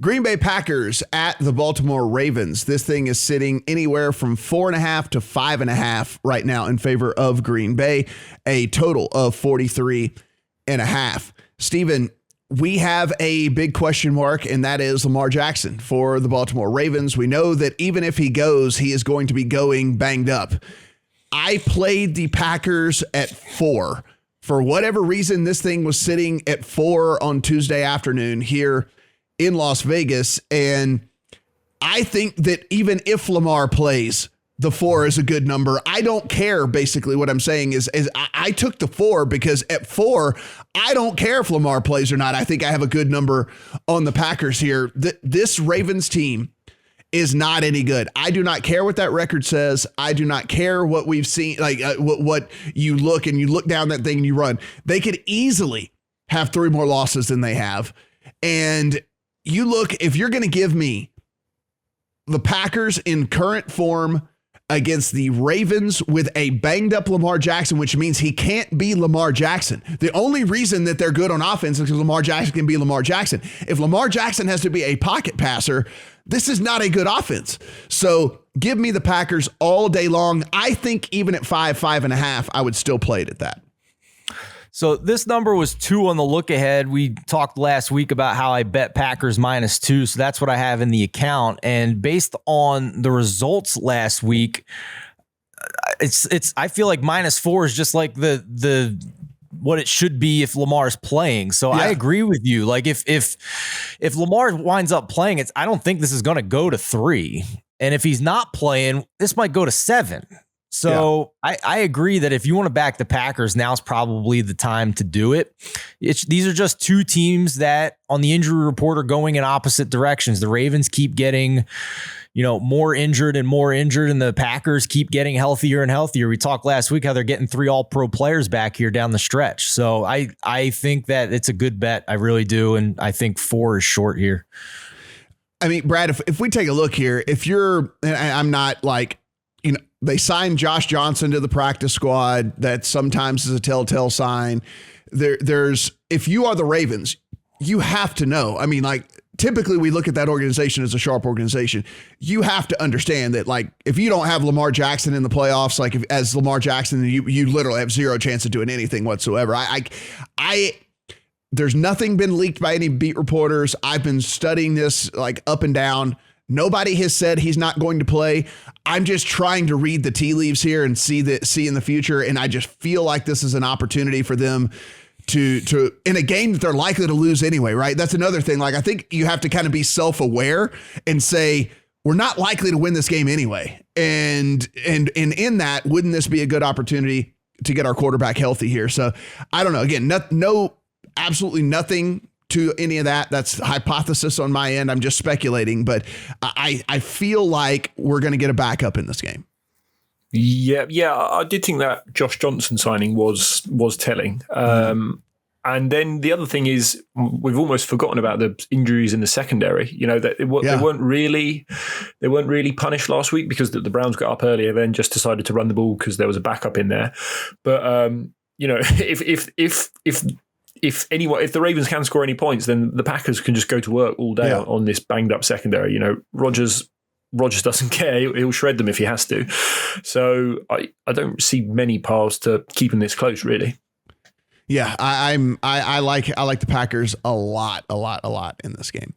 Green Bay Packers at the Baltimore Ravens. This thing is sitting anywhere from 4.5 to 5.5 right now in favor of Green Bay, a total of 43.5. Steven, we have a big question mark, and that is Lamar Jackson for the Baltimore Ravens. We know that even if he goes, he is going to be going banged up. I played the Packers at 4. For whatever reason, this thing was sitting at 4 on Tuesday afternoon here in Las Vegas. And I think that even if Lamar plays, the 4 is a good number. I don't care. Basically what I'm saying is I took the 4 because at 4, I don't care if Lamar plays or not. I think I have a good number on the Packers here. This Ravens team is not any good. I do not care what that record says. I do not care what we've seen, like what you look down that thing and you run. They could easily have 3 more losses than they have. And you look, if you're going to give me the Packers in current form against the Ravens with a banged up Lamar Jackson, which means he can't be Lamar Jackson. The only reason that they're good on offense is because Lamar Jackson can be Lamar Jackson. If Lamar Jackson has to be a pocket passer, this is not a good offense. So give me the Packers all day long. I think even at 5.5, I would still play it at that. So this number was 2 on the look ahead. We talked last week about how I bet Packers -2. So that's what I have in the account. And based on the results last week, I feel like -4 is just like the what it should be if Lamar's playing. So yeah. I agree with you. Like if Lamar winds up playing, I don't think this is going to go to 3. And if he's not playing, this might go to 7. So yeah. I agree that if you want to back the Packers, now's probably the time to do it. These are just 2 teams that on the injury report are going in opposite directions. The Ravens keep getting, more injured, and the Packers keep getting healthier and healthier. We talked last week how they're getting 3 all-pro players back here down the stretch. So I think that it's a good bet. I really do. And I think 4 is short here. I mean, Brad, if we take a look here, and I'm not like, they signed Josh Johnson to the practice squad. That sometimes is a telltale sign. If you are the Ravens, you have to know. I mean, like, typically we look at that organization as a sharp organization. You have to understand that, like, if you don't have Lamar Jackson in the playoffs, like as Lamar Jackson, you literally have 0 chance of doing anything whatsoever. There's nothing been leaked by any beat reporters. I've been studying this like up and down. Nobody has said he's not going to play. I'm just trying to read the tea leaves here and see in the future. And I just feel like this is an opportunity for them to in a game that they're likely to lose anyway, right? That's another thing. Like, I think you have to kind of be self-aware and say, we're not likely to win this game anyway. And in that, wouldn't this be a good opportunity to get our quarterback healthy here? So I don't know. Again, absolutely nothing to any of that. That's hypothesis on my end. I'm just speculating, but I feel like we're going to get a backup in this game. Yeah, I did think that Josh Johnson signing was telling. And then the other thing is we've almost forgotten about the injuries in the secondary. That they weren't really punished last week because the Browns got up earlier, then just decided to run the ball because there was a backup in there. But if the Ravens can score any points, then the Packers can just go to work all day on this banged up secondary. Rodgers doesn't care. He'll shred them if he has to. So I don't see many paths to keeping this close, really. Yeah, I like the Packers a lot in this game.